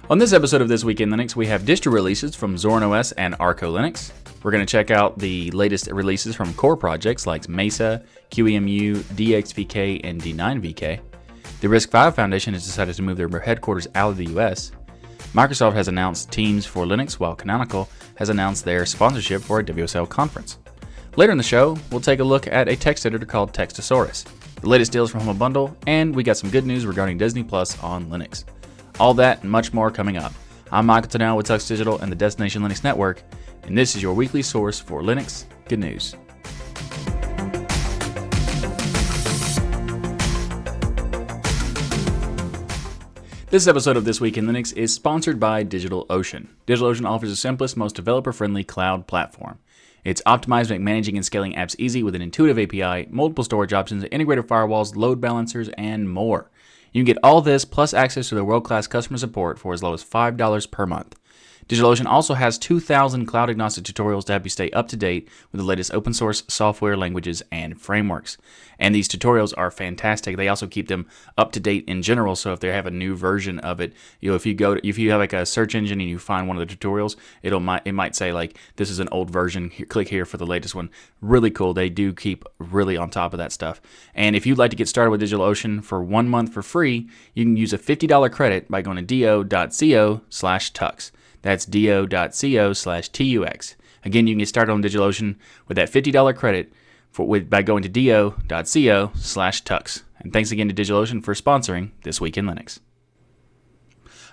On this episode of This Week in Linux, we have distro releases from Zorin OS and ArcoLinux. We're going to check out the latest releases from core projects like Mesa, QEMU, DXVK, and D9VK. The RISC-V Foundation has decided to move their headquarters out of the US. Microsoft has announced Teams for Linux, while Canonical has announced their sponsorship for a WSL conference. Later in the show, we'll take a look at a text editor called Textosaurus, the latest deals from Humble Bundle, and we got some good news regarding Disney Plus on Linux. All that and much more coming up. I'm Michael Tannell with TuxDigital and the Destination Linux Network, and this is your weekly source for Linux good news. This episode of This Week in Linux is sponsored by DigitalOcean. DigitalOcean offers the simplest, most developer-friendly cloud platform. It's optimized to make managing and scaling apps easy with an intuitive API, multiple storage options, integrated firewalls, load balancers, and more. You can get all this plus access to their world-class customer support for as low as $5 per month. DigitalOcean also has 2,000 cloud-agnostic tutorials to help you stay up to date with the latest open source software, languages, and frameworks. And these tutorials are fantastic. They also keep them up to date in general. So if they have a new version of it, if you have like a search engine and you find one of the tutorials, it might say like this is an old version. Click here for the latest one. Really cool. They do keep really on top of that stuff. And if you'd like to get started with DigitalOcean for 1 month for free, you can use a $50 credit by going to do.co/tux. That's do.co/tux. Again, you can get started on DigitalOcean with that $50 credit by going to do.co/tux. And thanks again to DigitalOcean for sponsoring This Week in Linux.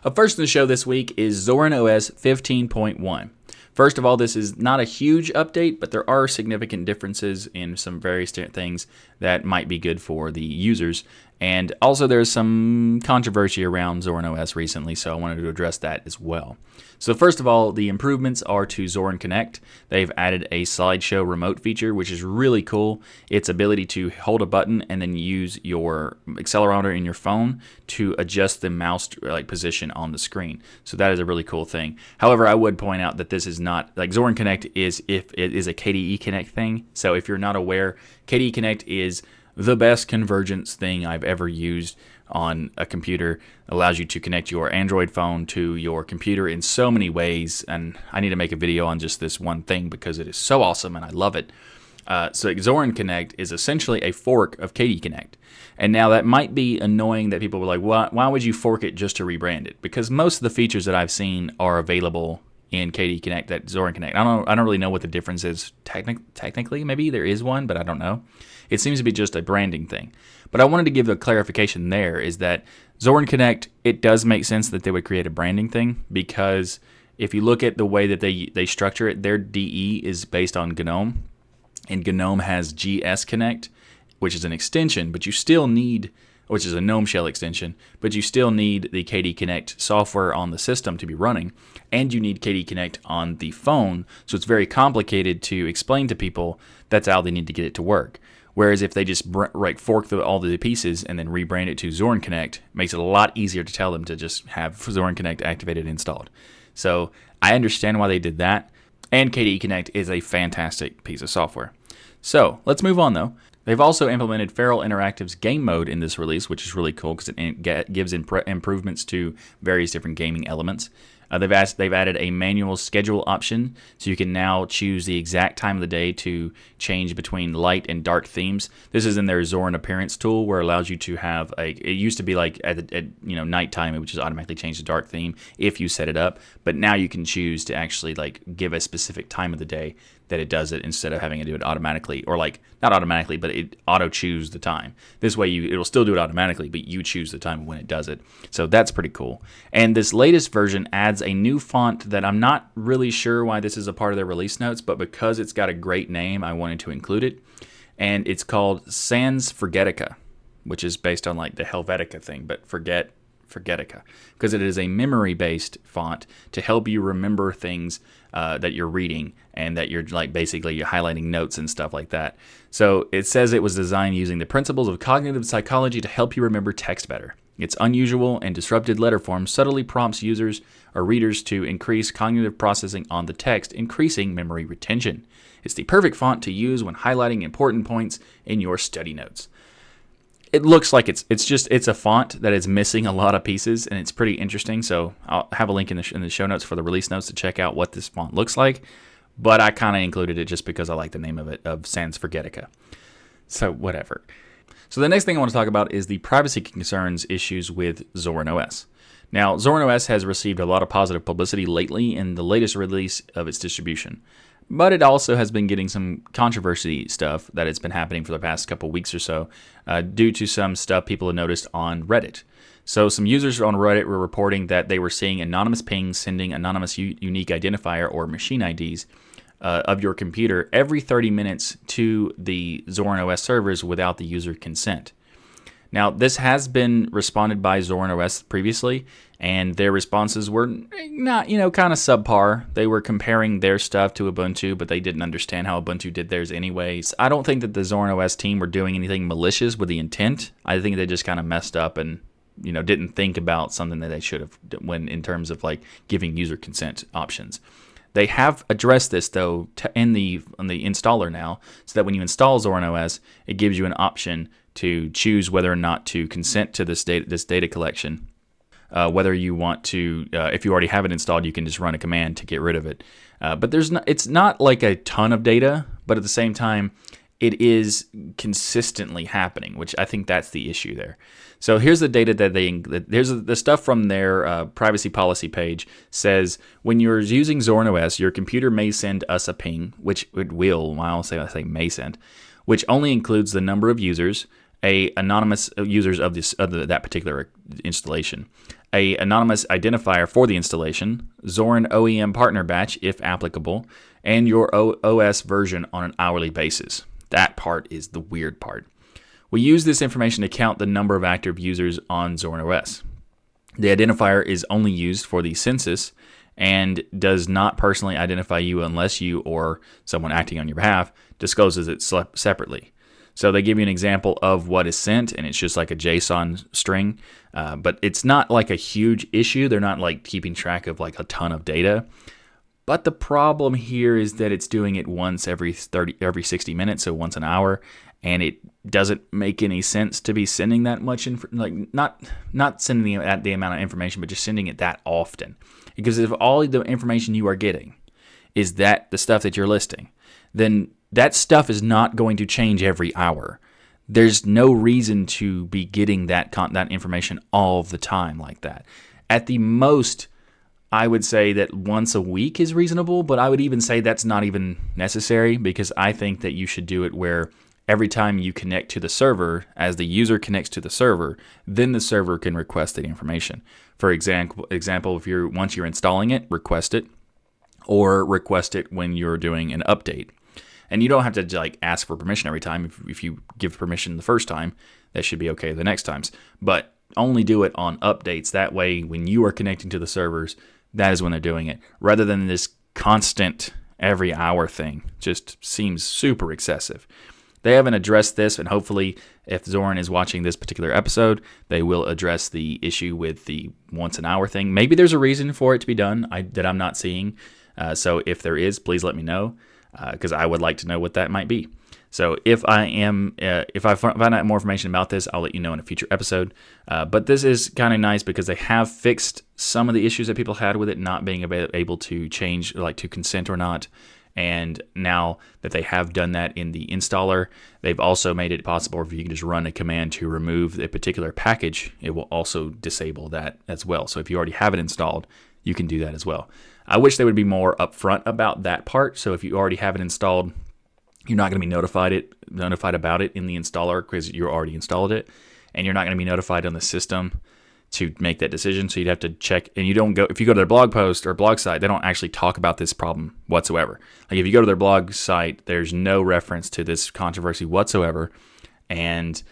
Up first in the show this week is Zorin OS 15.1. First of all, this is not a huge update, but there are significant differences in some various things that might be good for the users. And also there's some controversy around Zorin OS recently, so I wanted to address that as well. So first of all, the improvements are to Zorin Connect. They've added a slideshow remote feature, which is really cool. Its ability to hold a button and then use your accelerometer in your phone to adjust the mouse position on the screen. So that is a really cool thing. However, I would point out that this is not, like Zorin Connect is a KDE Connect thing. So if you're not aware, KDE Connect is the best convergence thing I've ever used on a computer. It allows you to connect your Android phone to your computer in so many ways, and I need to make a video on just this one thing because it is so awesome and I love it. So Zorin Connect is essentially a fork of KDE Connect. And now that might be annoying that people were like, why would you fork it just to rebrand it? Because most of the features that I've seen are available in KDE Connect, that Zorin Connect. I don't really know what the difference is technically. Maybe there is one, but I don't know. It seems to be just a branding thing. But I wanted to give a clarification there is that Zorin Connect, it does make sense that they would create a branding thing because if you look at the way that they structure it, their DE is based on GNOME, and GNOME has GS Connect, which is an extension, but you still need, which is a GNOME shell extension, but you still need the KDE Connect software on the system to be running, and you need KDE Connect on the phone, so it's very complicated to explain to people that's how they need to get it to work. Whereas if they just fork all the pieces and then rebrand it to Zorin Connect, it makes it a lot easier to tell them to just have Zorin Connect activated and installed. So I understand why they did that, and KDE Connect is a fantastic piece of software. So let's move on though. They've also implemented Feral Interactive's game mode in this release, which is really cool because it gives improvements to various different gaming elements. They've added a manual schedule option, so you can now choose the exact time of the day to change between light and dark themes. This is in their Zorin Appearance tool, where it allows you to have it used to be like at nighttime, it would just automatically change the dark theme if you set it up. But now you can choose to actually give a specific time of the day that it does it instead of having to do it automatically, or not automatically, but it auto choose the time. This way it'll still do it automatically, but you choose the time when it does it. So that's pretty cool. And this latest version adds a new font that I'm not really sure why this is a part of their release notes, but because it's got a great name, I wanted to include it. And it's called Sans Forgetica, which is based on the Helvetica thing, but Forgetica, because it is a memory-based font to help you remember things that you're reading and that you're basically you're highlighting notes and stuff like that. So it says it was designed using the principles of cognitive psychology to help you remember text better. Its unusual and disrupted letter form subtly prompts users or readers to increase cognitive processing on the text, increasing memory retention. It's the perfect font to use when highlighting important points in your study notes. it looks like it's a font that is missing a lot of pieces, and it's pretty interesting. So I'll have a link in the show notes for the release notes to check out what this font looks like. But I kind of included it just because I like the name of it, of Sans Forgetica. So whatever. So the next thing I want to talk about is the privacy concerns issues with Zorin OS. Now, Zorin OS has received a lot of positive publicity lately in the latest release of its distribution. But it also has been getting some controversy stuff that it's been happening for the past couple weeks or so due to some stuff people have noticed on Reddit. So some users on Reddit were reporting that they were seeing anonymous pings sending anonymous unique identifier or machine IDs of your computer every 30 minutes to the Zorin OS servers without the user consent. Now, this has been responded by Zorin OS previously, and their responses were not, kind of subpar. They were comparing their stuff to Ubuntu, but they didn't understand how Ubuntu did theirs anyways. I don't think that the Zorin OS team were doing anything malicious with the intent. I think they just kind of messed up and, didn't think about something that they should have when in terms of like giving user consent options. They have addressed this though on the installer now, so that when you install Zorin OS, it gives you an option to choose whether or not to consent to this data collection. Whether you want to, if you already have it installed, you can just run a command to get rid of it. But it's not like a ton of data, but at the same time, it is consistently happening, which I think that's the issue there. So here's the data here's the stuff from their privacy policy page says, when you're using Zorin OS, your computer may send us a ping, which it will, I say may send, which only includes the number of users, anonymous users of that particular installation, a anonymous identifier for the installation, Zorin OEM partner batch if applicable, and your OS version on an hourly basis. That part is the weird part. We use this information to count the number of active users on Zorin OS. The identifier is only used for the census and does not personally identify you unless you or someone acting on your behalf discloses it separately. So they give you an example of what is sent, and it's just like a JSON string, but it's not like a huge issue. They're not like keeping track of like a ton of data. But the problem here is that it's doing it once every 60 minutes, so once an hour, and it doesn't make any sense to be sending that much, not sending the amount of information, but just sending it that often. Because if all the information you are getting is that the stuff that you're listing, then that stuff is not going to change every hour. There's no reason to be getting that information all the time like that. At the most, I would say that once a week is reasonable, but I would even say that's not even necessary, because I think that you should do it where every time you connect to the server, as the user connects to the server, then the server can request the information. For example, if once you're installing it, request it, or request it when you're doing an update. And you don't have to ask for permission every time. If you give permission the first time, that should be okay the next times. But only do it on updates. That way, when you are connecting to the servers, that is when they're doing it, rather than this constant every hour thing. Just seems super excessive. They haven't addressed this, and hopefully if Zorin is watching this particular episode, they will address the issue with the once an hour thing. Maybe there's a reason for it to be done that I'm not seeing. So if there is, please let me know, because I would like to know what that might be. So if I find out more information about this, I'll let you know in a future episode. But this is kind of nice because they have fixed some of the issues that people had with it not being able to change, like to consent or not. And now that they have done that in the installer, they've also made it possible if you can just run a command to remove a particular package, it will also disable that as well. So if you already have it installed, you can do that as well. I wish they would be more upfront about that part. So if you already have it installed, you're not going to be notified about it in the installer because you already installed it, and you're not going to be notified on the system to make that decision. So you'd have to check, and if you go to their blog post or blog site, they don't actually talk about this problem whatsoever. Like if you go to their blog site, there's no reference to this controversy whatsoever, and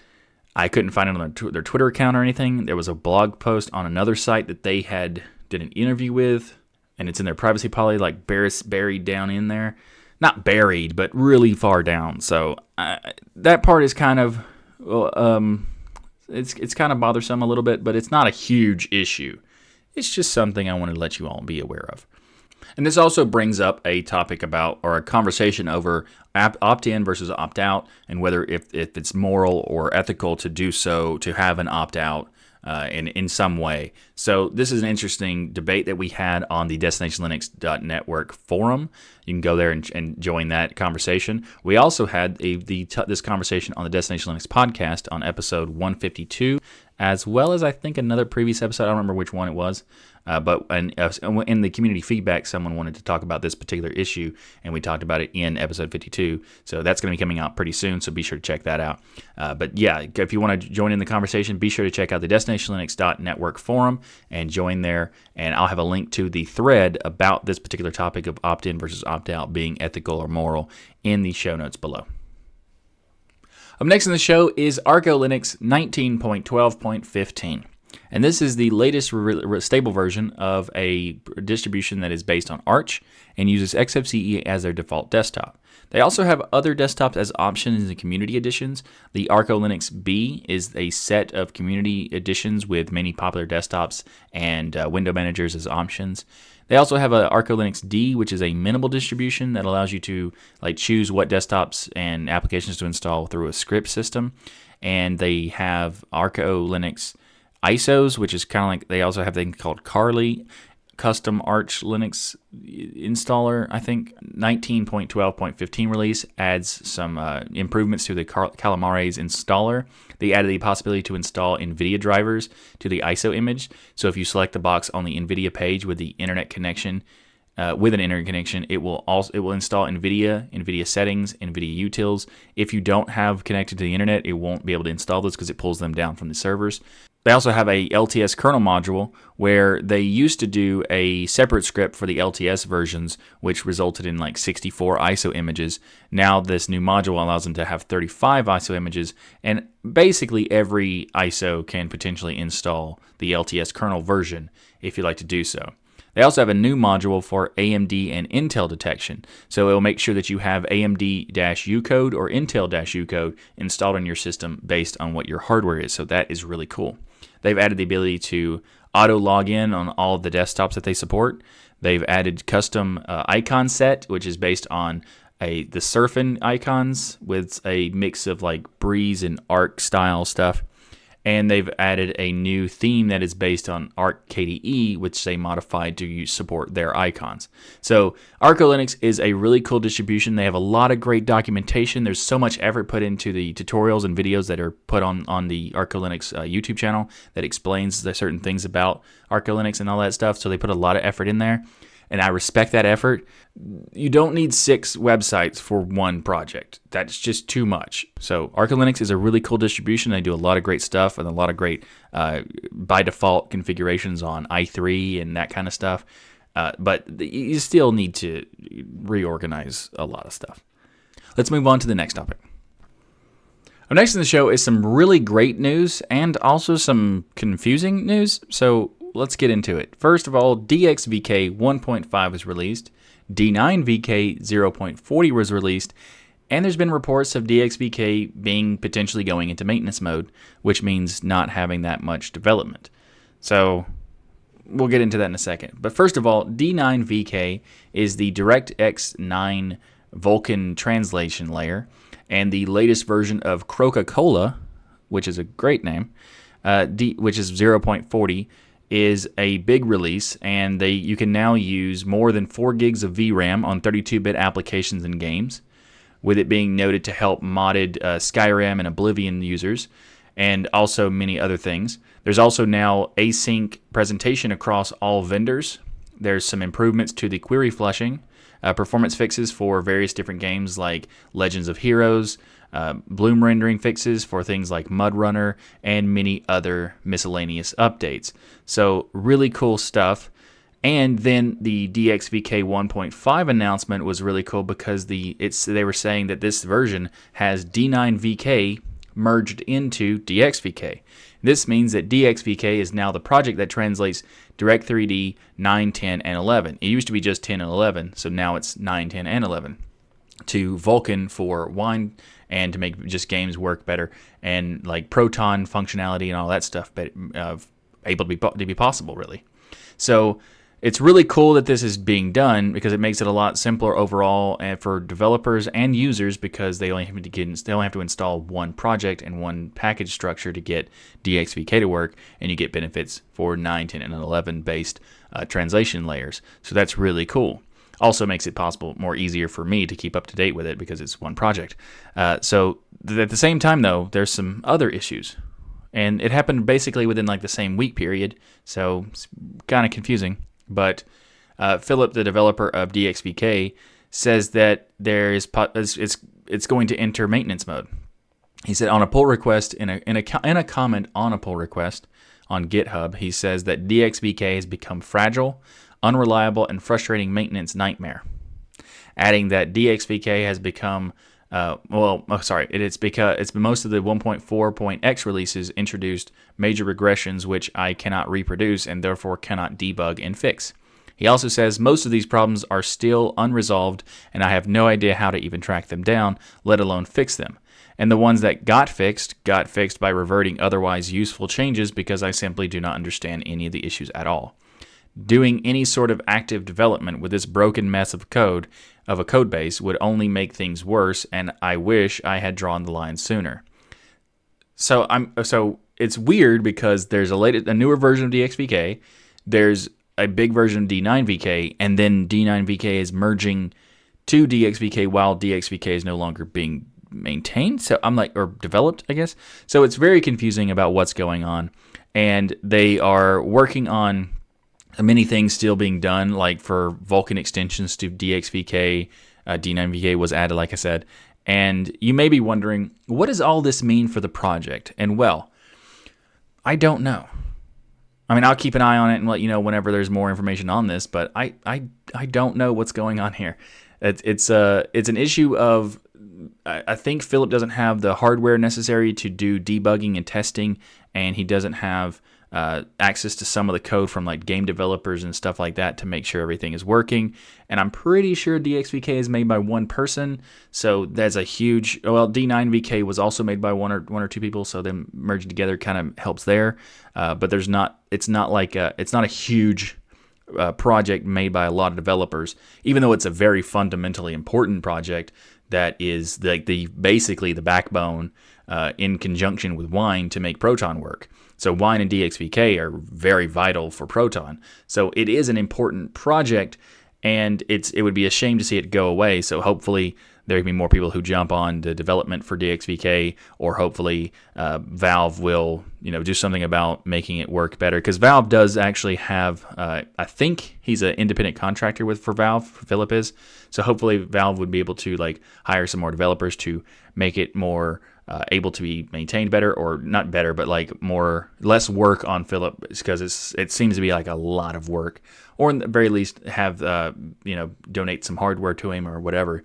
I couldn't find it on their Twitter account or anything. There was a blog post on another site that they did an interview with, and it's in their privacy policy, like buried down in there. Not buried, but really far down. So that part is kind of, it's kind of bothersome a little bit, but it's not a huge issue. It's just something I want to let you all be aware of. And this also brings up a topic about, or a conversation over opt-in versus opt-out, and whether if it's moral or ethical to do so, to have an opt-out in some way. So this is an interesting debate that we had on the DestinationLinux.network forum. You can go there and join that conversation. We also had this conversation on the Destination Linux podcast on episode 152, as well as I think another previous episode. I don't remember which one it was. But in the community feedback, someone wanted to talk about this particular issue, and we talked about it in episode 52. So that's going to be coming out pretty soon, so be sure to check that out. But yeah, if you want to join in the conversation, be sure to check out the DestinationLinux.network forum and join there. And I'll have a link to the thread about this particular topic of opt-in versus opt-out being ethical or moral in the show notes below. Up next in the show is ArcoLinux 19.12.15. And this is the latest stable version of a distribution that is based on Arch and uses XFCE as their default desktop. They also have other desktops as options in the community editions. The ArcoLinux B is a set of community editions with many popular desktops and window managers as options. They also have a ArcoLinux D, which is a minimal distribution that allows you to choose what desktops and applications to install through a script system. And they have ArcoLinux ISOs, which is kind of they also have a thing called Carly, custom Arch Linux installer. I think 19.12.15 release adds some improvements to the Calamares installer. They added the possibility to install NVIDIA drivers to the ISO image. So if you select the box on the NVIDIA page with the internet connection, it will install NVIDIA settings, NVIDIA utils. If you don't have connected to the internet, it won't be able to install those because it pulls them down from the servers. They also have a LTS kernel module where they used to do a separate script for the LTS versions, which resulted in 64 ISO images. Now this new module allows them to have 35 ISO images, and basically every ISO can potentially install the LTS kernel version if you'd like to do so. They also have a new module for AMD and Intel detection, so it will make sure that you have AMD-U code or Intel-U code installed on your system based on what your hardware is, so that is really cool. They've added the ability to auto log in on all of the desktops that they support. They've added custom icon set, which is based on the Surfin icons with a mix of Breeze and Arc style stuff. And they've added a new theme that is based on Arc KDE, which they modified to support their icons. So ArcoLinux is a really cool distribution. They have a lot of great documentation. There's so much effort put into the tutorials and videos that are put on the ArcoLinux YouTube channel that explains the certain things about ArcoLinux and all that stuff. So they put a lot of effort in there, and I respect that effort. You don't need 6 websites for one project. That's just too much. So ArcoLinux is a really cool distribution. They do a lot of great stuff and a lot of great by default configurations on i3 and that kind of stuff. But you still need to reorganize a lot of stuff. Let's move on to the next topic. Next in the show is some really great news and also some confusing news. So let's get into it. First of all, DXVK 1.5 was released, D9VK 0.40 was released, and there's been reports of DXVK being potentially going into maintenance mode, which means not having that much development. So we'll get into that in a second. But first of all, D9VK is the DirectX 9 Vulkan translation layer, and the latest version of Coca-Cola, which is a great name, which is 0.40, is a big release, and you can now use more than 4 gigs of VRAM on 32-bit applications and games, with it being noted to help modded Skyrim and Oblivion users, and also many other things. There's also now async presentation across all vendors. There's some improvements to the query flushing, performance fixes for various different games like Legends of Heroes, Bloom rendering fixes for things like Mud Runner, and many other miscellaneous updates. So really cool stuff. And then the DXVK 1.5 announcement was really cool because they were saying that this version has D9VK merged into DXVK. This means that DXVK is now the project that translates Direct3D 9, 10, and 11. It used to be just 10 and 11, so now it's 9, 10, and 11. To Vulkan for wine and to make just games work better, and Proton functionality and all that stuff able to be possible, really. So it's really cool that this is being done because it makes it a lot simpler overall and for developers and users because they only have to install one project and one package structure to get DXVK to work, and you get benefits for 9, 10, and 11 based translation layers. So that's really cool. Also makes it more easier for me to keep up to date with it because it's one project. So at the same time, though, there's some other issues. And it happened basically within like the same week period, so it's kind of confusing. But Philip, the developer of DXVK, says that it's going to enter maintenance mode. He said on a pull request in a comment on a pull request on GitHub, he says that DXVK has become fragile, unreliable, and frustrating maintenance nightmare. Adding that DXVK has become it's because most of the 1.4.x releases introduced major regressions which I cannot reproduce and therefore cannot debug and fix. He also says most of these problems are still unresolved and I have no idea how to even track them down, let alone fix them. And the ones that got fixed by reverting otherwise useful changes because I simply do not understand any of the issues at all. Doing any sort of active development with this broken mess of a code base would only make things worse, and I wish I had drawn the line sooner. So it's weird because there's a newer version of DXVK, there's a big version of D9VK, and then D9VK is merging to DXVK while DXVK is no longer being maintained. So or developed, I guess. So it's very confusing about what's going on, and they are working on many things still being done, like for Vulkan extensions to DXVK, D9VK was added, like I said. And you may be wondering, what does all this mean for the project? And well, I don't know. I mean, I'll keep an eye on it and let you know whenever there's more information on this, but I don't know what's going on here. It's an issue of, I think Philip doesn't have the hardware necessary to do debugging and testing, and he doesn't have access to some of the code from like game developers and stuff like that to make sure everything is working. And I'm pretty sure DXVK is made by one person, so that's a huge. Well, D9VK was also made by one or two people, so them merging together kind of helps there. But it's not a huge project made by a lot of developers, even though it's a very fundamentally important project that is basically the backbone in conjunction with Wine to make Proton work. So Wine and DXVK are very vital for Proton. So it is an important project, and it would be a shame to see it go away. So hopefully there can be more people who jump on the development for DXVK, or hopefully Valve will do something about making it work better. Because Valve does actually have, I think he's an independent contractor for Valve, Philip is. So hopefully Valve would be able to hire some more developers to make it more able to be maintained better, or not better, but less work on Philip, because it seems to be a lot of work, or in the very least have donate some hardware to him or whatever.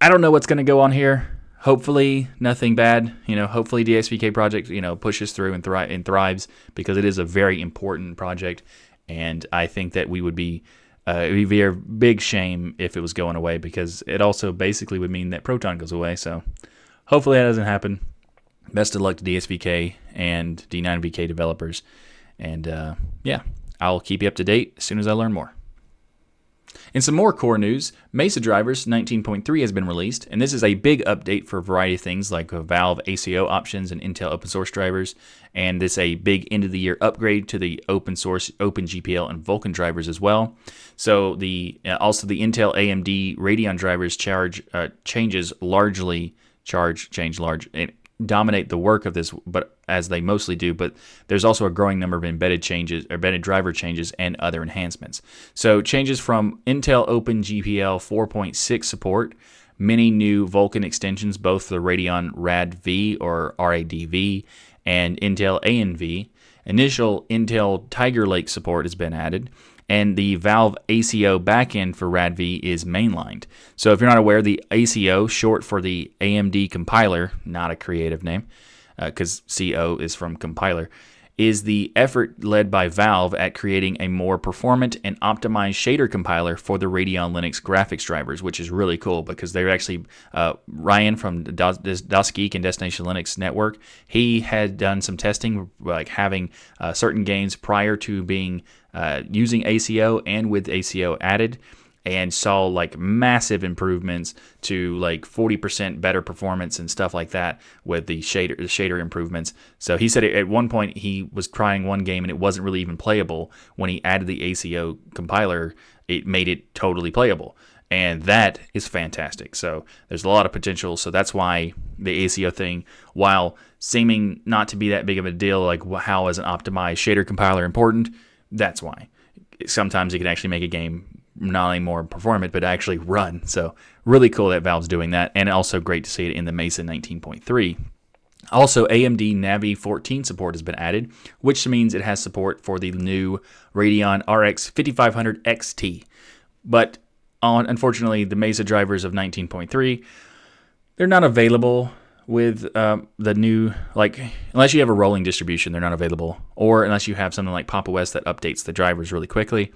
I don't know what's going to go on here. Hopefully nothing bad. Hopefully DXVK project pushes through and thrives, because it is a very important project, and I think that it would be a big shame if it was going away, because it also basically would mean that Proton goes away. So hopefully that doesn't happen. Best of luck to DXVK and D9VK developers. And I'll keep you up to date as soon as I learn more. In some more core news, Mesa drivers 19.3 has been released, and this is a big update for a variety of things like Valve ACO options and Intel open source drivers, and this is a big end-of-the-year upgrade to the open source OpenGPL and Vulkan drivers as well. So also the Intel AMD Radeon drivers dominate the work of this, but as they mostly do, but there's also a growing number of embedded driver changes and other enhancements. So changes from Intel OpenGPL 4.6 support, many new Vulkan extensions, both for the Radeon RAD-V or RAD-V and Intel ANV. Initial Intel Tiger Lake support has been added, and the Valve ACO backend for RAD-V is mainlined. So if you're not aware, the ACO, short for the AMD compiler, not a creative name, because CO is from compiler, is the effort led by Valve at creating a more performant and optimized shader compiler for the Radeon Linux graphics drivers, which is really cool because they're actually, Ryan from DXVK and Destination Linux Network, he had done some testing, like having certain games prior to being using ACO and with ACO added, and saw like massive improvements to like 40% better performance and stuff like that with the shader improvements. So he said at one point he was trying one game and it wasn't really even playable. When he added the ACO compiler, it made it totally playable. And that is fantastic. So there's a lot of potential. So that's why the ACO thing, while seeming not to be that big of a deal, like how is an optimized shader compiler important? That's why. Sometimes it can actually make a game not only more performant, but actually run. So really cool that Valve's doing that, and also great to see it in the Mesa 19.3. Also, AMD Navi 14 support has been added, which means it has support for the new Radeon RX 5500 XT. But unfortunately, the Mesa drivers of 19.3, they're not available with the new, like, unless you have a rolling distribution, they're not available, or unless you have something like Pop! OS that updates the drivers really quickly.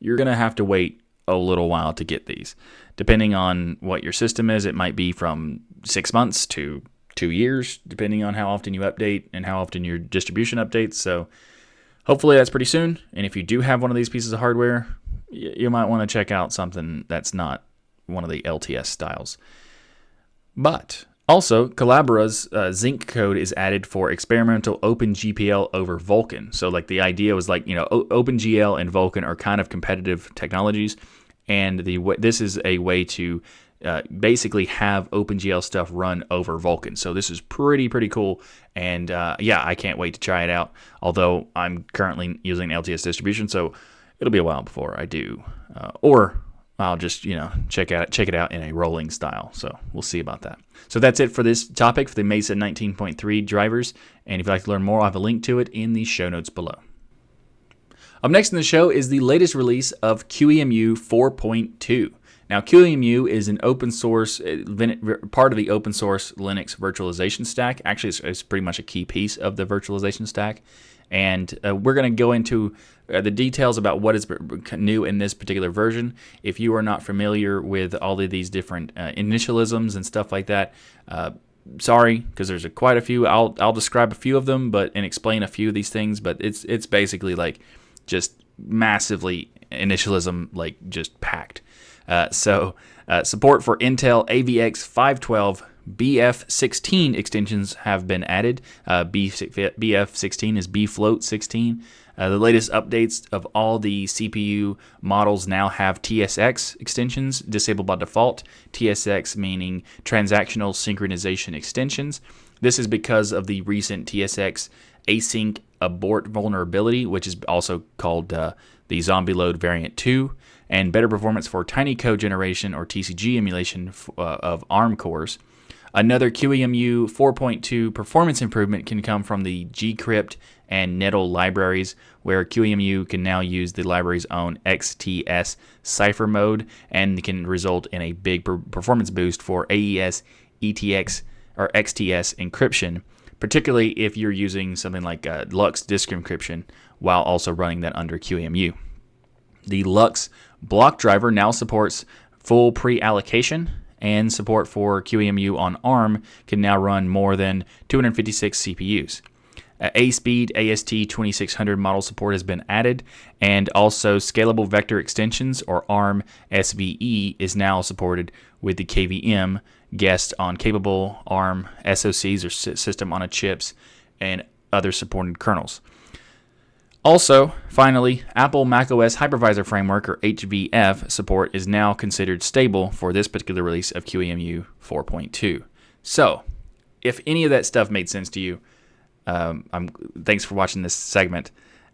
You're going to have to wait a little while to get these. Depending on what your system is, it might be from 6 months to 2 years, depending on how often you update and how often your distribution updates. So hopefully that's pretty soon. And if you do have one of these pieces of hardware, you might want to check out something that's not one of the LTS styles. But also, Collabora's Zinc code is added for experimental OpenGPL over Vulkan. So, like, the idea was like, OpenGL and Vulkan are kind of competitive technologies, and this is a way to basically have OpenGL stuff run over Vulkan. So this is pretty cool, and yeah, I can't wait to try it out. Although I'm currently using LTS distribution, so it'll be a while before I do, or I'll just, check it out in a rolling style. So we'll see about that. So that's it for this topic for the Mesa 19.3 drivers. And if you'd like to learn more, I'll have a link to it in the show notes below. Up next in the show is the latest release of QEMU 4.2. Now, QEMU is an open source, part of the open source Linux virtualization stack. Actually, it's pretty much a key piece of the virtualization stack. And we're going to go into the details about what is new in this particular version. If you are not familiar with all of these different initialisms and stuff like that, sorry, because there's quite a few. I'll describe a few of them, and explain a few of these things. But it's basically just massively initialism, just packed. So support for Intel AVX 512 BF16 extensions have been added. BF16 is bfloat 16. The latest updates of all the CPU models now have TSX extensions disabled by default. TSX meaning transactional synchronization extensions. This is because of the recent TSX async abort vulnerability, which is also called the Zombie Load Variant 2, and better performance for tiny code generation or TCG emulation of ARM cores. Another QEMU 4.2 performance improvement can come from the gcrypt and nettle libraries, where QEMU can now use the library's own XTS cipher mode and can result in a big performance boost for AES, ETX, or XTS encryption, particularly if you're using something like LUX disk encryption while also running that under QEMU. The LUX block driver now supports full pre-allocation, and support for QEMU on ARM can now run more than 256 CPUs. A-Speed AST 2600 model support has been added, and also scalable vector extensions, or ARM SVE, is now supported with the KVM guest on capable ARM SoCs, or system on a chips, and other supported kernels. Also, finally, Apple macOS Hypervisor Framework, or HVF, support is now considered stable for this particular release of QEMU 4.2. So, if any of that stuff made sense to you, thanks for watching this segment.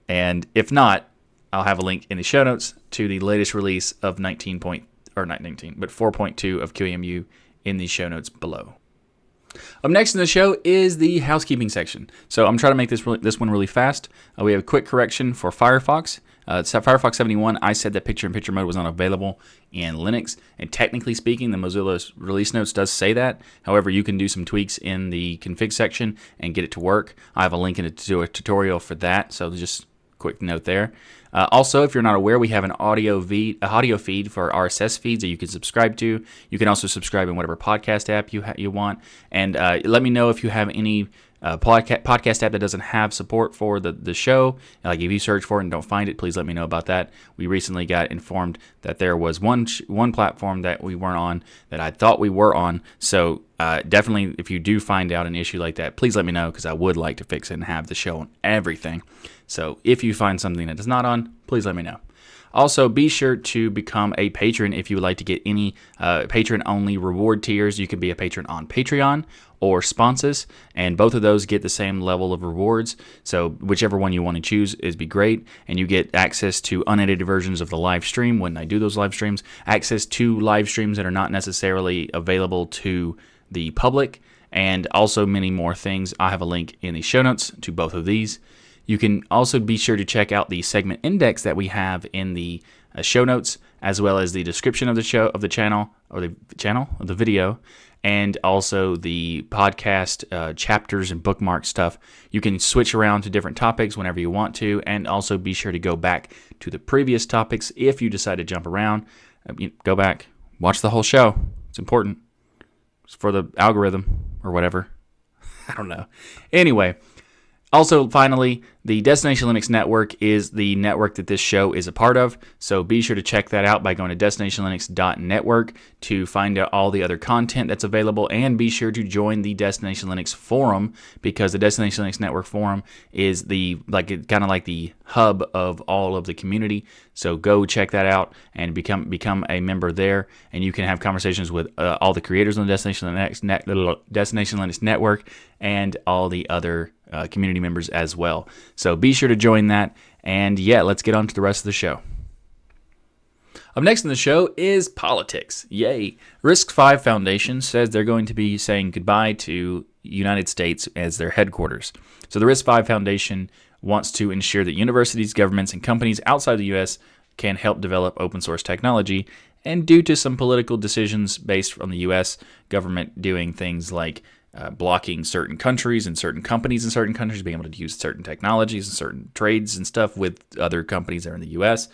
And if not, I'll have a link in the show notes to the latest release of 4.2 of QEMU in the show notes below. Up next in the show is the housekeeping section. So I'm trying to make this one really fast. We have a quick correction for Firefox. Firefox 71, I said that picture-in-picture mode was not available in Linux, and technically speaking, the Mozilla release notes does say that. However, you can do some tweaks in the config section and get it to work. I have a link to a tutorial for that, so just quick note there. Also, if you're not aware, we have an audio feed for RSS feeds that you can subscribe to. You can also subscribe in whatever podcast app you want. And let me know if you have any podcast app that doesn't have support for the show. Like if you search for it and don't find it, please let me know about that. We recently got informed that there was one platform that we weren't on that I thought we were on. So definitely, if you do find out an issue like that, please let me know, because I would like to fix it and have the show on everything. So if you find something that is not on, please let me know. Also, be sure to become a patron if you would like to get any patron-only reward tiers. You can be a patron on Patreon or sponsors, and both of those get the same level of rewards. So whichever one you want to choose is be great, and you get access to unedited versions of the live stream when I do those live streams, access to live streams that are not necessarily available to the public, and also many more things. I have a link in the show notes to both of these. You can also be sure to check out the segment index that we have in the show notes, as well as the description of the video, and also the podcast chapters and bookmark stuff. You can switch around to different topics whenever you want to, and also be sure to go back to the previous topics if you decide to jump around. Go back, watch the whole show. It's important. It's for the algorithm or whatever. I don't know. Anyway. Also, finally, the Destination Linux Network is the network that this show is a part of, so be sure to check that out by going to destinationlinux.network to find out all the other content that's available, and be sure to join the Destination Linux forum, because the Destination Linux Network forum is kind of like the hub of all of the community. So go check that out and become a member there, and you can have conversations with all the creators on the Destination Linux Network and all the other community members as well. So be sure to join that, and yeah, let's get on to the rest of the show. Up next in the show is politics. Yay! RISC-V Foundation says they're going to be saying goodbye to United States as their headquarters. So the RISC-V Foundation wants to ensure that universities, governments, and companies outside the U.S. can help develop open source technology, and due to some political decisions based on the U.S. government doing things like blocking certain countries and certain companies in certain countries being able to use certain technologies and certain trades and stuff with other companies there in the U.S.,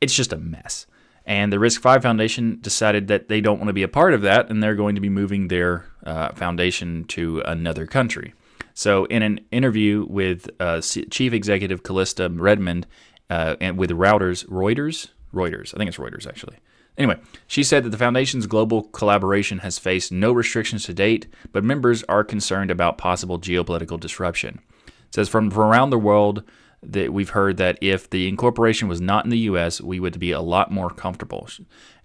it's just a mess. And the RISC-V Foundation decided that they don't want to be a part of that, and they're going to be moving their foundation to another country. So in an interview with Chief Executive Callista Redmond and with Reuters, I think it's Reuters actually. Anyway, she said that the Foundation's global collaboration has faced no restrictions to date, but members are concerned about possible geopolitical disruption. It says from around the world that we've heard that if the incorporation was not in the U.S., we would be a lot more comfortable.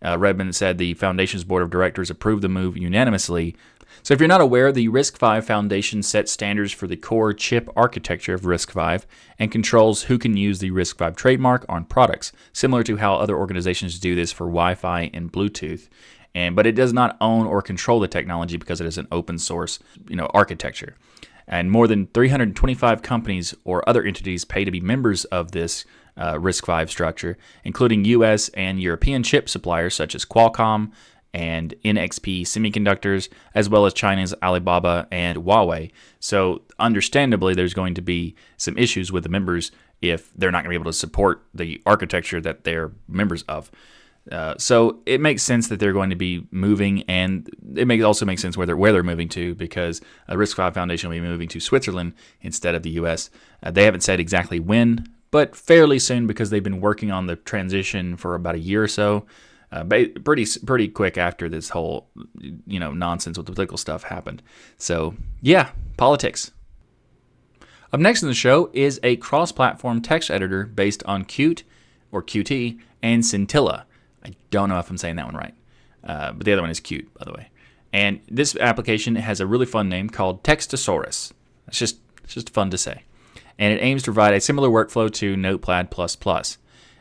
Redmond said the Foundation's board of directors approved the move unanimously. So if you're not aware, the RISC-V Foundation sets standards for the core chip architecture of RISC-V and controls who can use the RISC-V trademark on products, similar to how other organizations do this for Wi-Fi and Bluetooth. But it does not own or control the technology because it is an open source, architecture. And more than 325 companies or other entities pay to be members of this RISC-V structure, including U.S. and European chip suppliers such as Qualcomm and NXP Semiconductors, as well as China's Alibaba and Huawei. So understandably, there's going to be some issues with the members if they're not going to be able to support the architecture that they're members of. So it makes sense that they're going to be moving, and it also makes sense where they're moving to, because a RISC-V Foundation will be moving to Switzerland instead of the U.S. They haven't said exactly when, but fairly soon, because they've been working on the transition for about a year or so. Pretty quick after this whole nonsense with the political stuff happened. So yeah, politics. Up next in the show is a cross-platform text editor based on Qt or Qt and Scintilla. I don't know if I'm saying that one right, but the other one is Qt, by the way. And this application has a really fun name called Textosaurus. It's just fun to say. And it aims to provide a similar workflow to Notepad++.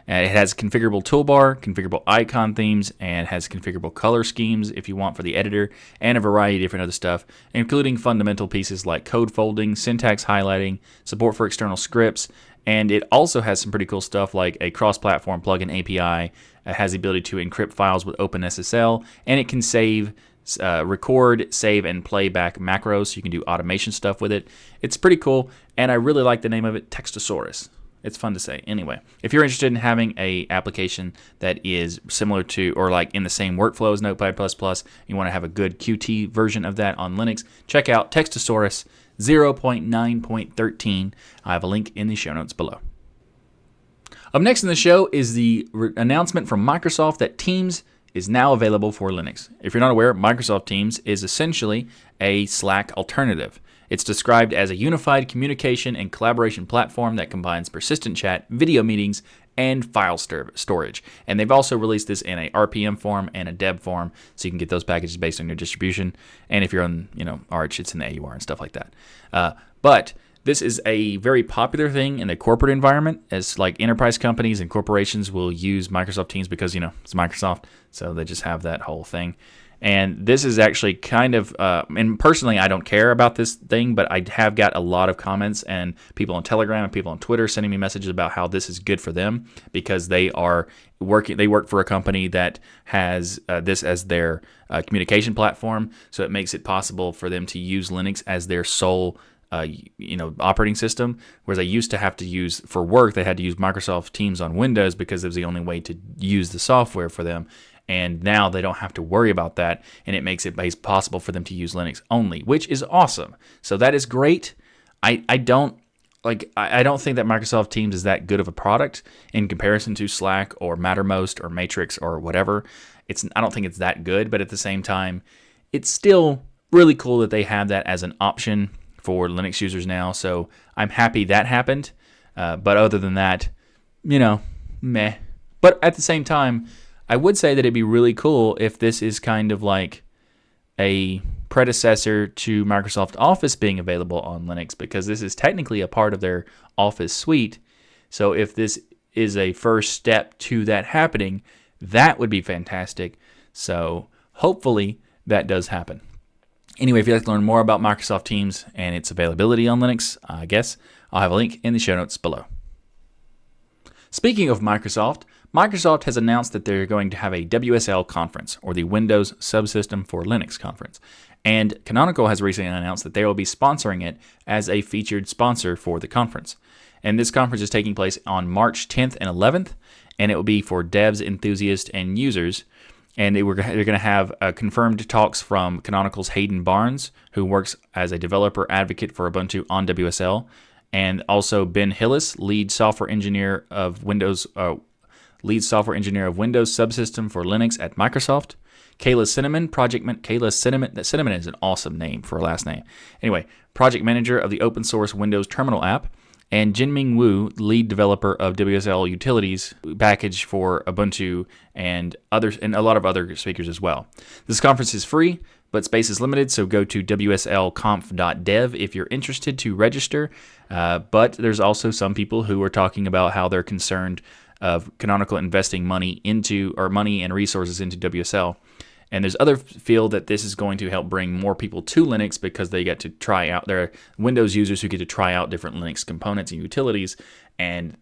It has configurable toolbar, configurable icon themes, and has configurable color schemes if you want for the editor, and a variety of different other stuff, including fundamental pieces like code folding, syntax highlighting, support for external scripts, and it also has some pretty cool stuff like a cross-platform plugin API. It has the ability to encrypt files with OpenSSL, and it can record, save, and play back macros, so you can do automation stuff with it. It's pretty cool, and I really like the name of it, Textosaurus. It's fun to say. Anyway, if you're interested in having a application that is similar to or like in the same workflow as Notepad++, you want to have a good Qt version of that on Linux, check out Textosaurus 0.9.13. I have a link in the show notes below. Up next in the show is the announcement from Microsoft that Teams is now available for Linux. If you're not aware, Microsoft Teams is essentially a Slack alternative. It's described as a unified communication and collaboration platform that combines persistent chat, video meetings, and file storage. And they've also released this in a RPM form and a deb form, so you can get those packages based on your distribution. And if you're on, Arch, it's in the AUR and stuff like that. But this is a very popular thing in the corporate environment, as like enterprise companies and corporations will use Microsoft Teams because, it's Microsoft, so they just have that whole thing. And this is actually kind of, and personally I don't care about this thing, but I have got a lot of comments and people on Telegram and people on Twitter sending me messages about how this is good for them because they work for a company that has this as their communication platform, so it makes it possible for them to use Linux as their sole operating system, whereas they used to have to use, for work, they had to use Microsoft Teams on Windows because it was the only way to use the software for them. And now they don't have to worry about that, and it makes it possible for them to use Linux only, which is awesome. So that is great. I don't think that Microsoft Teams is that good of a product in comparison to Slack or Mattermost or Matrix or whatever. I don't think it's that good, but at the same time, it's still really cool that they have that as an option for Linux users now. So I'm happy that happened. But other than that, meh. But at the same time, I would say that it'd be really cool if this is kind of like a predecessor to Microsoft Office being available on Linux, because this is technically a part of their Office suite. So if this is a first step to that happening, that would be fantastic. So hopefully that does happen. Anyway, if you'd like to learn more about Microsoft Teams and its availability on Linux, I guess I'll have a link in the show notes below. Speaking of Microsoft has announced that they're going to have a WSL conference, or the Windows Subsystem for Linux conference. And Canonical has recently announced that they will be sponsoring it as a featured sponsor for the conference. And this conference is taking place on March 10th and 11th, and it will be for devs, enthusiasts, and users. And they're going to have confirmed talks from Canonical's Hayden Barnes, who works as a developer advocate for Ubuntu on WSL, and also Ben Hillis, lead software engineer of Windows Subsystem for Linux at Microsoft. Kayla Cinnamon, Cinnamon is an awesome name for a last name. Anyway, project manager of the open source Windows Terminal app, and Jinming Wu, lead developer of WSL utilities package for Ubuntu and others, and a lot of other speakers as well. This conference is free, but space is limited, so go to wslconf.dev if you're interested to register. But there's also some people who are talking about how they're concerned of Canonical investing money and resources into WSL. And there's other feel that this is going to help bring more people to Linux because they get to try out, their Windows users who get to try out different Linux components and utilities and,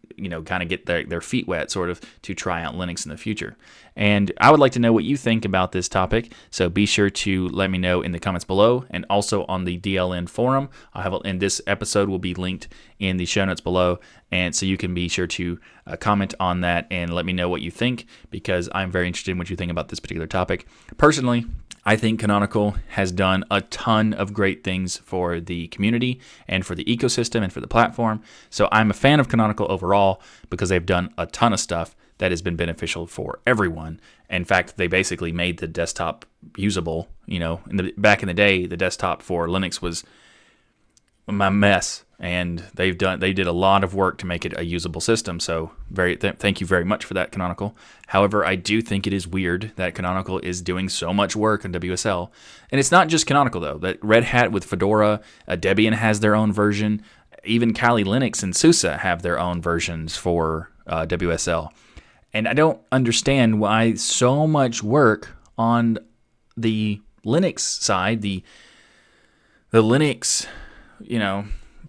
kind of get their feet wet sort of to try out Linux in the future. And I would like to know what you think about this topic, so be sure to let me know in the comments below and also on the DLN forum. And this episode will be linked in the show notes below, and so you can be sure to comment on that and let me know what you think, because I'm very interested in what you think about this particular topic. Personally, I think Canonical has done a ton of great things for the community and for the ecosystem and for the platform. So I'm a fan of Canonical overall because they've done a ton of stuff that has been beneficial for everyone. In fact, they basically made the desktop usable. Back in the day, the desktop for Linux was a mess, and they did a lot of work to make it a usable system. So thank you very much for that, Canonical. However, I do think it is weird that Canonical is doing so much work on WSL, and it's not just Canonical though. That Red Hat with Fedora, Debian has their own version. even Kali Linux and SUSE have their own versions for WSL. And I don't understand why so much work on the Linux side, the Linux,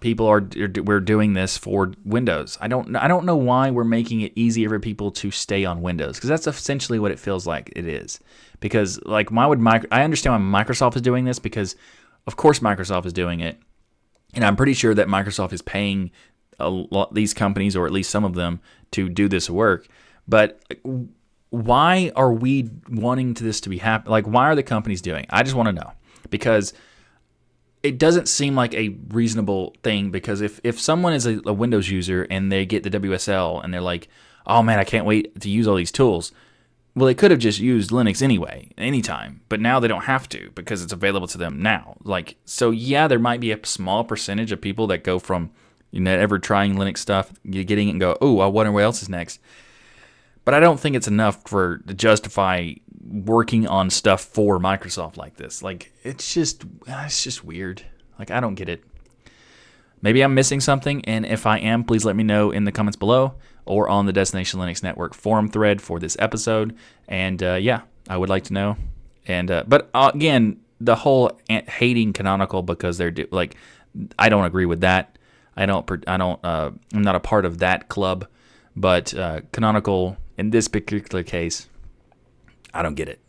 people we're doing this for Windows. I don't know why we're making it easier for people to stay on Windows, because that's essentially what it feels like it is. Because like I understand why Microsoft is doing this, because of course Microsoft is doing it, and I'm pretty sure that Microsoft is paying these companies, or at least some of them, to do this work. But why are we wanting this to be happen? Like, why are the companies doing it? I just want to know, because it doesn't seem like a reasonable thing. Because if someone is a Windows user and they get the WSL and they're like, oh man, I can't wait to use all these tools. Well, they could have just used Linux anyway, anytime. But now they don't have to, because it's available to them now. Like, so yeah, there might be a small percentage of people that go from ever trying Linux stuff, getting it and go, oh, I wonder what else is next. But I don't think it's enough to justify working on stuff for Microsoft like this. Like, it's just weird. Like, I don't get it. Maybe I'm missing something, and if I am, please let me know in the comments below or on the Destination Linux Network forum thread for this episode. And yeah, I would like to know. And but again, the whole hating Canonical because they're I don't agree with that. I'm not a part of that club. But Canonical, in this particular case, I don't get it.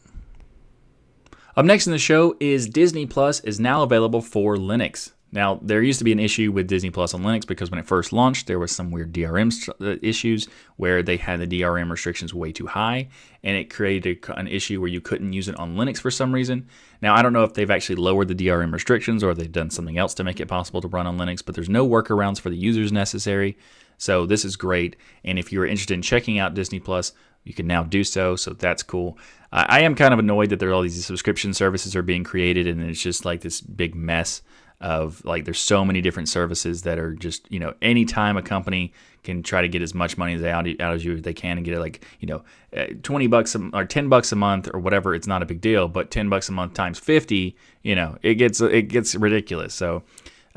Up next in the show is Disney Plus is now available for Linux. Now, there used to be an issue with Disney Plus on Linux because when it first launched, there was some weird DRM issues where they had the DRM restrictions way too high, and it created an issue where you couldn't use it on Linux for some reason. Now, I don't know if they've actually lowered the DRM restrictions or they've done something else to make it possible to run on Linux, but there's no workarounds for the users necessary. So this is great, and if you're interested in checking out Disney Plus, you can now do so that's cool. I am kind of annoyed that there are all these subscription services are being created, and it's just like this big mess of like there's so many different services that are just, anytime a company can try to get as much money out of you as they can and get it like, $20 or $10 a month or whatever, it's not a big deal, but $10 a month times 50, it gets ridiculous. So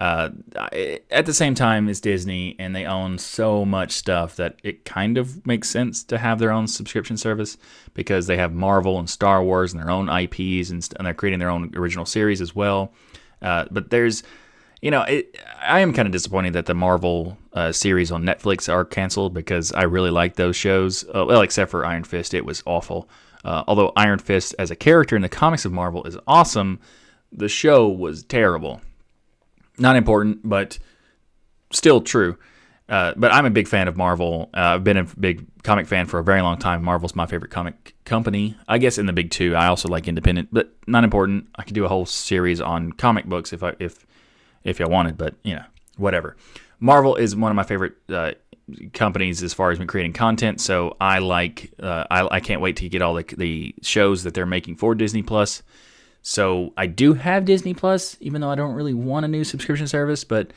at the same time, it's Disney, and they own so much stuff that it kind of makes sense to have their own subscription service, because they have Marvel and Star Wars and their own IPs, and they're creating their own original series as well. But there's, I am kind of disappointed that the Marvel series on Netflix are canceled, because I really like those shows. Well, except for Iron Fist, it was awful. Although Iron Fist as a character in the comics of Marvel is awesome, the show was terrible. Not important, but still true. But I'm a big fan of Marvel. I've been a big comic fan for a very long time. Marvel's my favorite comic company. I guess in the big two. I also like independent, but not important. I could do a whole series on comic books if I wanted, but whatever. Marvel is one of my favorite companies as far as creating content. So I can't wait to get all the shows that they're making for Disney Plus. So I do have Disney Plus, even though I don't really want a new subscription service, but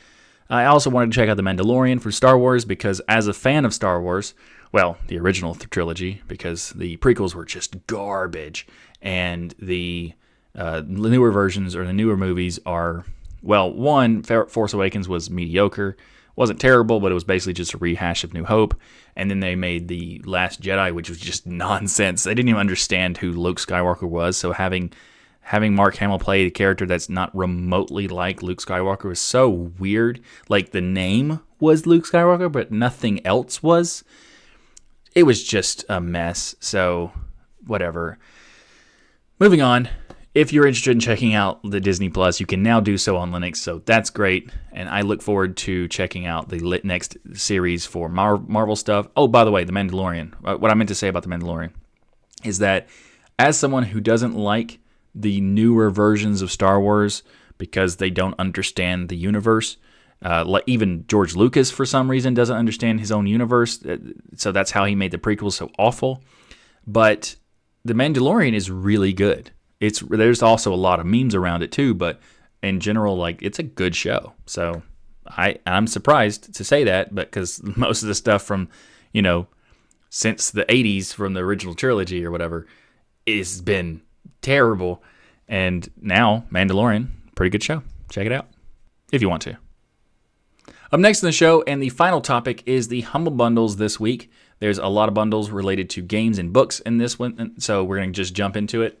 I also wanted to check out The Mandalorian for Star Wars, because as a fan of Star Wars, well, the original trilogy, because the prequels were just garbage, and the newer versions or the newer movies are, well, one, Force Awakens was mediocre. Wasn't terrible, but it was basically just a rehash of New Hope. And then they made The Last Jedi, which was just nonsense. They didn't even understand who Luke Skywalker was, so having Mark Hamill play a character that's not remotely like Luke Skywalker was so weird. Like, the name was Luke Skywalker, but nothing else was. It was just a mess. So, whatever. Moving on. If you're interested in checking out the Disney Plus, you can now do so on Linux, so that's great. And I look forward to checking out the next series for Marvel stuff. Oh, by the way, The Mandalorian. What I meant to say about The Mandalorian is that as someone who doesn't like the newer versions of Star Wars because they don't understand the universe. Like even George Lucas, for some reason, doesn't understand his own universe. So that's how he made the prequels so awful. But The Mandalorian is really good. There's also a lot of memes around it too, but in general, it's a good show. So I'm surprised to say that, but because most of the stuff from, since the 80s from the original trilogy or whatever, has been terrible, and now Mandalorian, pretty good show. Check it out if you want to. Up next in the show, and the final topic, is the Humble Bundles this week. There's a lot of bundles related to games and books in this one, so we're going to just jump into it.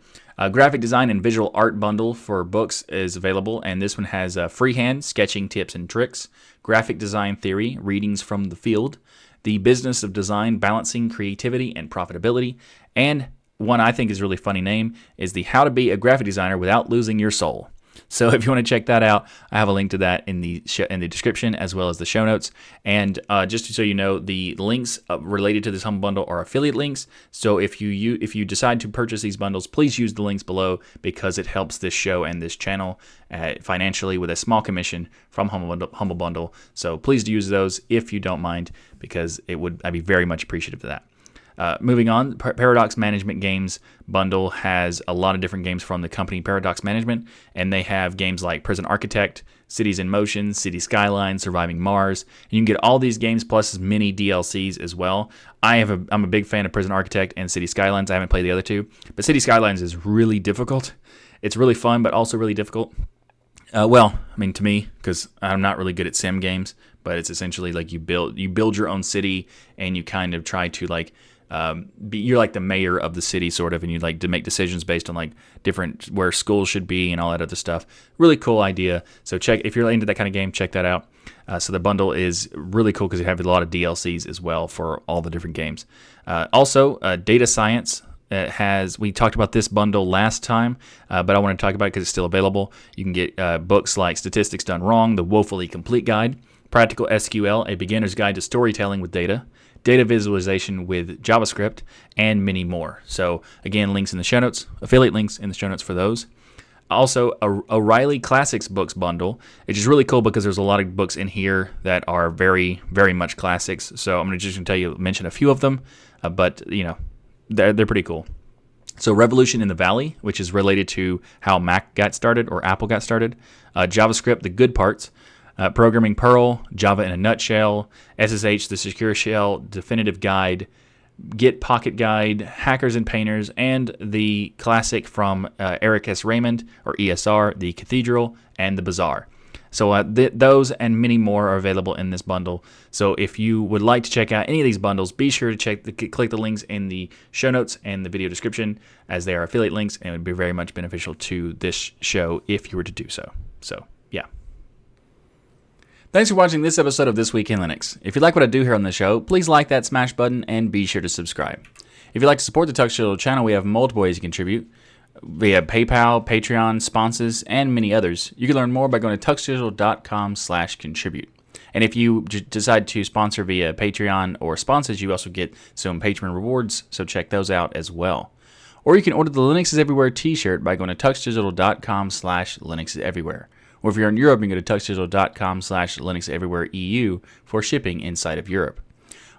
Graphic design and visual art bundle for books is available, and this one has freehand, sketching tips and tricks, graphic design theory, readings from the field, the business of design, balancing creativity and profitability, and one I think is a really funny name is the How to Be a Graphic Designer Without Losing Your Soul. So if you want to check that out, I have a link to that in the description as well as the show notes. And just so you know, the links related to this Humble Bundle are affiliate links. So if you decide to purchase these bundles, please use the links below because it helps this show and this channel financially with a small commission from Humble Bundle. So please use those if you don't mind, because I'd be very much appreciative of that. Moving on, Paradox Management Games bundle has a lot of different games from the company Paradox Management, and they have games like Prison Architect, Cities in Motion, City Skylines, Surviving Mars. And you can get all these games plus mini DLCs as well. I'm a big fan of Prison Architect and City Skylines. I haven't played the other two, but City Skylines is really difficult. It's really fun, but also really difficult. To me, because I'm not really good at sim games, but it's essentially like you build your own city, and you kind of try to you're like the mayor of the city sort of, and you like to make decisions based on like different where schools should be and all that other stuff. Really cool idea. So if you're into that kind of game, check that out. So the bundle is really cool because you have a lot of DLCs as well for all the different games. Also, data science. We talked about this bundle last time, but I want to talk about it because it's still available. You can get books like Statistics Done Wrong, The Woefully Complete Guide, Practical SQL, A Beginner's Guide to Storytelling with Data, Data Visualization with JavaScript, and many more. So again, links in the show notes, affiliate links in the show notes for those. Also, a O'Reilly Classics books bundle, which is really cool because there's a lot of books in here that are very, very much classics. So I'm just going to mention a few of them, but they're pretty cool. So Revolution in the Valley, which is related to how Mac got started or Apple got started. JavaScript, The Good Parts. Programming Perl, Java in a Nutshell, SSH, The Secure Shell, Definitive Guide, Git Pocket Guide, Hackers and Painters, and the classic from Eric S. Raymond, or ESR, The Cathedral, and The Bazaar. So those and many more are available in this bundle. So if you would like to check out any of these bundles, be sure to click the links in the show notes and the video description, as they are affiliate links, and it would be very much beneficial to this show if you were to do so. So, yeah. Thanks for watching this episode of This Week in Linux. If you like what I do here on the show, please like that smash button and be sure to subscribe. If you'd like to support the TuxDigital channel, we have multiple ways to contribute via PayPal, Patreon, sponsors, and many others. You can learn more by going to tuxdigital.com/contribute. And if you decide to sponsor via Patreon or sponsors, you also get some Patreon rewards, so check those out as well. Or you can order the Linux is Everywhere t-shirt by going to tuxdigital.com/LinuxIsEverywhere. Or if you're in Europe, you can go to tuxdigital.com/LinuxEverywhereEU for shipping inside of Europe.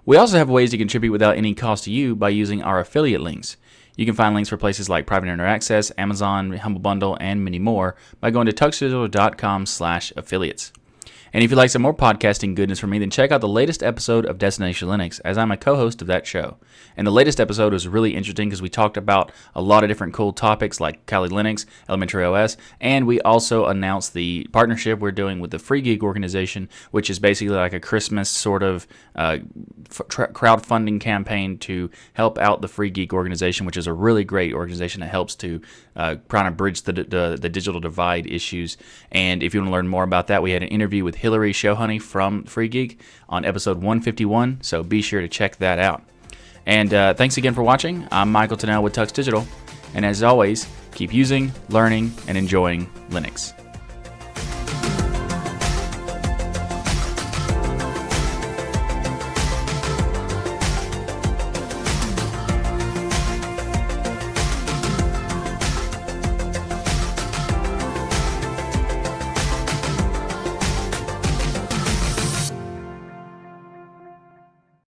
We also have ways to contribute without any cost to you by using our affiliate links. You can find links for places like Private Internet Access, Amazon, Humble Bundle, and many more by going to tuxdigital.com/affiliates. And if you'd like some more podcasting goodness from me, then check out the latest episode of Destination Linux, as I'm a co-host of that show. And the latest episode was really interesting because we talked about a lot of different cool topics like Kali Linux, Elementary OS, and we also announced the partnership we're doing with the FreeGeek organization, which is basically like a Christmas sort of crowdfunding campaign to help out the FreeGeek organization, which is a really great organization that helps to kind of bridge the digital divide issues. And if you want to learn more about that, we had an interview with Hillary Showhoney from FreeGeek on episode 151, so be sure to check that out. And thanks again for watching. I'm Michael Tennell with TuxDigital, and as always, keep using, learning, and enjoying Linux.